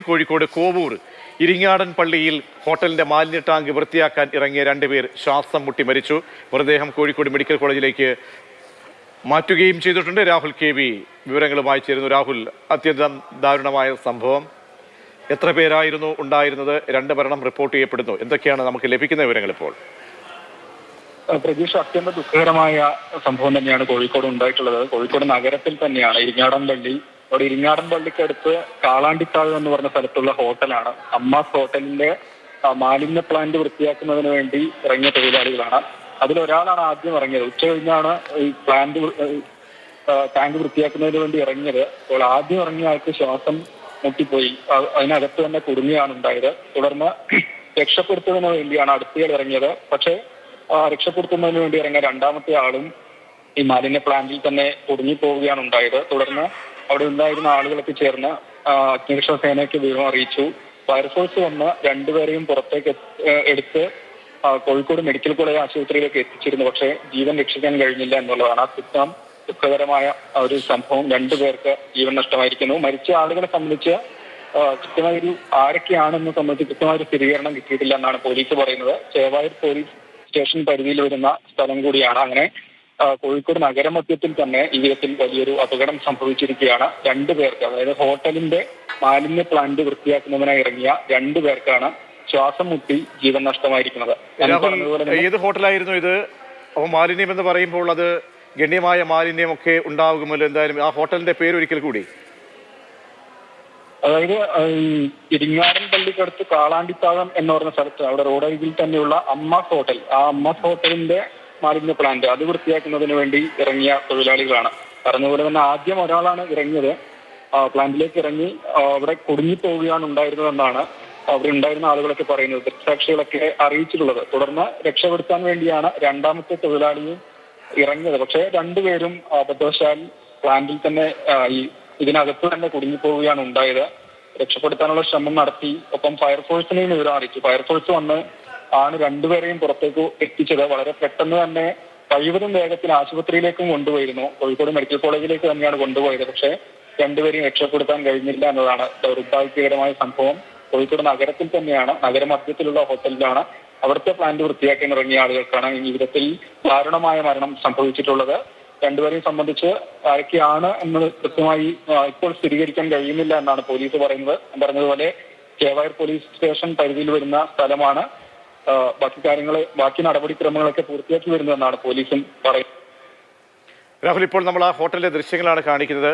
കോഴിക്കോട് കോവൂർ ഇരിങ്ങാടൻ പള്ളിയിൽ ഹോട്ടലിന്റെ മാലിന്യ ടാങ്ക് വൃത്തിയാക്കാൻ ഇറങ്ങിയ രണ്ടുപേർ ശ്വാസം മുട്ടി മരിച്ചു. മൃതദേഹം കോഴിക്കോട് മെഡിക്കൽ കോളേജിലേക്ക് മാറ്റുകയും ചെയ്തിട്ടുണ്ട്. രാഹുൽ കെ വി വിവരങ്ങളുമായി ചേരുന്നു. രാഹുൽ, അത്യന്തം ദാരുണമായ സംഭവം. എത്ര പേരായിരുന്നു ഉണ്ടായിരുന്നത്? രണ്ട് മരണം റിപ്പോർട്ട് ചെയ്യപ്പെടുന്നു. എന്തൊക്കെയാണ് നമുക്ക് ലഭിക്കുന്ന വിവരങ്ങൾ ഇപ്പോൾ? പ്രതീക്ഷ, അത്യന്തം ദുഃഖകരമായ സംഭവം തന്നെയാണ് കോഴിക്കോട് ഉണ്ടായിട്ടുള്ളത്. കോഴിക്കോട് നഗരത്തിൽ തന്നെയാണ് ഇരിങ്ങാടൻ പള്ളി. അവിടെ ഇരിങ്ങാടൻ പള്ളിക്കടുത്ത് കാളാണ്ടിത്താഴ് എന്ന് പറഞ്ഞ സ്ഥലത്തുള്ള ഹോട്ടലാണ്. അമ്മാസ് ഹോട്ടലിന്റെ മാലിന്യ പ്ലാന്റ് വൃത്തിയാക്കുന്നതിന് വേണ്ടി ഇറങ്ങിയ തൊഴിലാളികളാണ്. അതിലൊരാളാണ് ആദ്യം ഇറങ്ങിയത്. ഉച്ച കഴിഞ്ഞാണ് ഈ ടാങ്ക് വൃത്തിയാക്കുന്നതിന് വേണ്ടി ഇറങ്ങിയത്. അപ്പോൾ ആദ്യം ഇറങ്ങിയ ആൾക്ക് ശ്വാസം മുട്ടിപ്പോയി. അതിനകത്ത് തന്നെ കുടുങ്ങിയാണ് ഉണ്ടായത്. തുടർന്ന് രക്ഷപ്പെടുത്തുന്നതിന് വേണ്ടിയാണ് അടുത്തയാൾ ഇറങ്ങിയത്. പക്ഷേ രക്ഷപ്പെടുത്തുന്നതിന് വേണ്ടി ഇറങ്ങിയ രണ്ടാമത്തെ ആളും ഈ മാലിന്യ പ്ലാന്റിൽ തന്നെ കുടുങ്ങിപ്പോവുകയാണ് ഉണ്ടായത്. തുടർന്ന് അവിടെ ഉണ്ടായിരുന്ന ആളുകളൊക്കെ ചേർന്ന് അഗ്നിരക്ഷാ സേനയ്ക്ക് വിവരം അറിയിച്ചു. ഫയർഫോഴ്സ് വന്ന് രണ്ടുപേരെയും പുറത്തേക്ക് എടുത്ത് കോഴിക്കോട് മെഡിക്കൽ കോളേജ് ആശുപത്രിയിലേക്ക് എത്തിച്ചിരുന്നു. പക്ഷേ ജീവൻ രക്ഷിക്കാൻ കഴിഞ്ഞില്ല എന്നുള്ളതാണ് അത്യന്തം ദുഃഖകരമായ ഒരു സംഭവം. രണ്ടുപേർക്ക് ജീവൻ നഷ്ടമായിരിക്കുന്നു. മരിച്ച ആളുകളെ സംബന്ധിച്ച് കൃത്യമായൊരു ആരൊക്കെയാണെന്ന് സംബന്ധിച്ച് കൃത്യമായൊരു സ്ഥിരീകരണം കിട്ടിയിട്ടില്ല എന്നാണ് പോലീസ് പറയുന്നത്. ചേവായൂർ പോലീസ് സ്റ്റേഷൻ പരിധിയിൽ വരുന്ന സ്ഥലം കൂടിയാണ്. അങ്ങനെ കോഴിക്കോട് നഗരമധ്യത്തിൽ തന്നെ ഈ വിധത്തിൽ വലിയൊരു അപകടം സംഭവിച്ചിരിക്കുകയാണ്. രണ്ടുപേർക്ക്, അതായത് ഹോട്ടലിന്റെ മാലിന്യ പ്ലാന്റ് വൃത്തിയാക്കുന്നതിനായി ഇറങ്ങിയ രണ്ടുപേർക്കാണ് ശ്വാസം മുട്ടി ജീവൻ നഷ്ടമായിരിക്കുന്നത്. ഏത് ഹോട്ടലായിരുന്നു ഇത്? മാലിന്യം എന്ന് പറയുമ്പോൾ അത് ഗണ്യമായ മാലിന്യമൊക്കെ ഉണ്ടാകുമല്ലോ. എന്തായാലും ആ ഹോട്ടലിന്റെ പേര് ഒരിക്കൽ കൂടി. അതായത് ഇരിങ്ങാടൻ പള്ളിക്കടുത്ത് കാളാണ്ടിത്താഴം എന്ന് പറഞ്ഞ സ്ഥലത്ത്, അവിടെ റോഡരികിൽ തന്നെയുള്ള അമ്മാസ് ഹോട്ടൽ, ആ അമ്മാസ് ഹോട്ടലിന്റെ മാലിന്യ പ്ലാന്റ് അത് വൃത്തിയാക്കുന്നതിന് വേണ്ടി ഇറങ്ങിയ തൊഴിലാളികളാണ്. പറഞ്ഞതുപോലെ തന്നെ ആദ്യം ഒരാളാണ് ഇറങ്ങിയത്. പ്ലാന്റിലേക്ക് ഇറങ്ങി അവിടെ കുടുങ്ങിപ്പോവുകയാണ് ഉണ്ടായിരുന്നതെന്നാണ് അവിടെ ഉണ്ടായിരുന്ന ആളുകളൊക്കെ പറയുന്നത്, ദൃക്സാക്ഷികളൊക്കെ അറിയിച്ചിട്ടുള്ളത്. തുടർന്ന് രക്ഷപ്പെടുത്താൻ വേണ്ടിയാണ് രണ്ടാമത്തെ തൊഴിലാളിയും ഇറങ്ങിയത്. പക്ഷേ രണ്ടുപേരും അബദ്ധവശാൽ പ്ലാന്റിൽ തന്നെ ഇതിനകത്ത് തന്നെ കുടുങ്ങിപ്പോവുകയാണ് ഉണ്ടായത്. രക്ഷപ്പെടുത്താനുള്ള ശ്രമം നടത്തി. ഒപ്പം ഫയർഫോഴ്സിനെയും വിവരം അറിയിച്ചു. ഫയർഫോഴ്സ് വന്ന് ആണ് രണ്ടുപേരെയും പുറത്തേക്ക് എത്തിച്ചത്. വളരെ പെട്ടെന്ന് തന്നെ കഴിവതും വേഗത്തിൽ ആശുപത്രിയിലേക്കും കൊണ്ടുപോയിരുന്നു. കോഴിക്കോട് മെഡിക്കൽ കോളേജിലേക്ക് തന്നെയാണ് കൊണ്ടുപോയത്. പക്ഷേ രണ്ടുപേരെയും രക്ഷപ്പെടുത്താൻ കഴിഞ്ഞില്ല എന്നതാണ് ദൗർഭാഗ്യകരമായ സംഭവം. കോഴിക്കോട് നഗരത്തിൽ തന്നെയാണ്, നഗരമധ്യത്തിലുള്ള ഹോട്ടലിലാണ്. അവിടുത്തെ പ്ലാന്റ് വൃത്തിയാക്കാൻ ഇറങ്ങിയ ആളുകൾക്കാണ് ഈ വിധത്തിൽ ദാരുണമായ മരണം സംഭവിച്ചിട്ടുള്ളത്. രണ്ടുപേരെയും സംബന്ധിച്ച് ആരൊക്കെയാണ് എന്ന് കൃത്യമായി ഇപ്പോൾ സ്ഥിരീകരിക്കാൻ കഴിയുന്നില്ല എന്നാണ് പോലീസ് പറയുന്നത്. പറഞ്ഞതുപോലെ ചേവായൂർ പോലീസ് സ്റ്റേഷൻ പരിധിയിൽ വരുന്ന സ്ഥലമാണ്. ബാക്കി നടപടിക്രമങ്ങളൊക്കെ പൂർത്തിയാക്കി വരുന്നതെന്നാണ് പോലീസും പറയുന്നത്. രാഹുൽ, ഇപ്പോൾ നമ്മൾ ആ ഹോട്ടലിലെ ദൃശ്യങ്ങളാണ് കാണിക്കുന്നത്.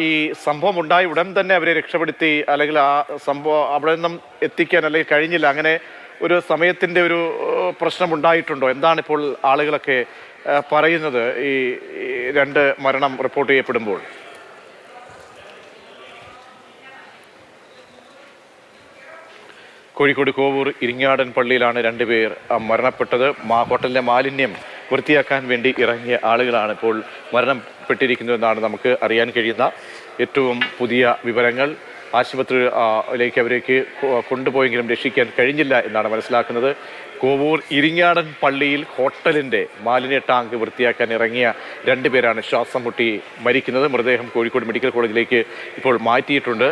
ഈ സംഭവം ഉണ്ടായി ഉടൻ തന്നെ അവരെ രക്ഷപ്പെടുത്തി, അല്ലെങ്കിൽ ആ സംഭവം അവിടെ നിന്നും എത്തിക്കാൻ അല്ലെങ്കിൽ കഴിഞ്ഞില്ല, അങ്ങനെ ഒരു സമയത്തിന്റെ ഒരു പ്രശ്നം ഉണ്ടായിട്ടുണ്ടോ? എന്താണ് ഇപ്പോൾ ആളുകളൊക്കെ പറയുന്നത് ഈ രണ്ട് മരണം റിപ്പോർട്ട് ചെയ്യപ്പെടുമ്പോൾ? കോഴിക്കോട് കോവൂർ ഇരിങ്ങാടൻ പള്ളിയിലാണ് രണ്ടുപേർ മരണപ്പെട്ടത്. ഹോട്ടലിലെ മാലിന്യം വൃത്തിയാക്കാൻ വേണ്ടി ഇറങ്ങിയ ആളുകളാണ് ഇപ്പോൾ മരണപ്പെട്ടിരിക്കുന്നതെന്നാണ് നമുക്ക് അറിയാൻ കഴിയുന്ന ഏറ്റവും പുതിയ വിവരങ്ങൾ. ആശുപത്രിയിലേക്ക് അവരേക്ക് കൊണ്ടുപോയെങ്കിലും രക്ഷിക്കാൻ കഴിഞ്ഞില്ല എന്നാണ് മനസ്സിലാക്കുന്നത്. കോവൂർ ഇരിങ്ങാടൻ പള്ളിയിൽ ഹോട്ടലിൻ്റെ മാലിന്യ ടാങ്ക് വൃത്തിയാക്കാൻ ഇറങ്ങിയ രണ്ടുപേരാണ് ശ്വാസം മുട്ടി മരിക്കുന്നത്. മൃതദേഹം കോഴിക്കോട് മെഡിക്കൽ കോളേജിലേക്ക് ഇപ്പോൾ മാറ്റിയിട്ടുണ്ട്.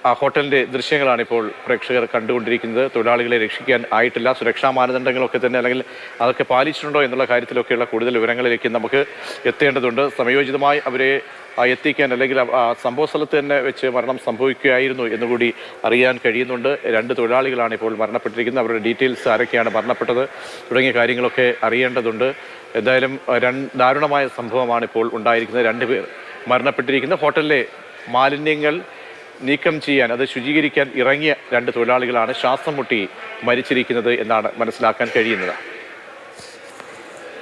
ആ ഹോട്ടലിൻ്റെ ദൃശ്യങ്ങളാണ് ഇപ്പോൾ പ്രേക്ഷകർ കണ്ടുകൊണ്ടിരിക്കുന്നത്. തൊഴിലാളികളെ രക്ഷിക്കാൻ ആയിട്ടില്ല. സുരക്ഷാ മാനദണ്ഡങ്ങളൊക്കെ തന്നെ, അല്ലെങ്കിൽ അതൊക്കെ പാലിച്ചിട്ടുണ്ടോ എന്നുള്ള കാര്യത്തിലൊക്കെയുള്ള കൂടുതൽ വിവരങ്ങളിലേക്ക് നമുക്ക് എത്തേണ്ടതുണ്ട്. സമയോചിതമായി അവരെ എത്തിക്കാൻ, അല്ലെങ്കിൽ സംഭവ സ്ഥലത്ത് തന്നെ വെച്ച് മരണം സംഭവിക്കുകയായിരുന്നു എന്നുകൂടി അറിയാൻ കഴിയുന്നുണ്ട്. രണ്ട് തൊഴിലാളികളാണ് ഇപ്പോൾ മരണപ്പെട്ടിരിക്കുന്നത്. അവരുടെ ഡീറ്റെയിൽസ്, ആരൊക്കെയാണ് മരണപ്പെട്ടത് തുടങ്ങിയ കാര്യങ്ങളൊക്കെ അറിയേണ്ടതുണ്ട്. എന്തായാലും ദാരുണമായ സംഭവമാണ് ഇപ്പോൾ ഉണ്ടായിരിക്കുന്നത്. രണ്ടുപേർ മരണപ്പെട്ടിരിക്കുന്നത്. ഹോട്ടലിലെ മാലിന്യങ്ങൾ നീക്കം ചെയ്യാൻ, അത് ശുചീകരിക്കാൻ ഇറങ്ങിയ രണ്ട് തൊഴിലാളികളാണ് ശ്വാസം മുട്ടി മരിച്ചിരിക്കുന്നത് എന്നാണ് മനസ്സിലാക്കാൻ കഴിയുന്നത്.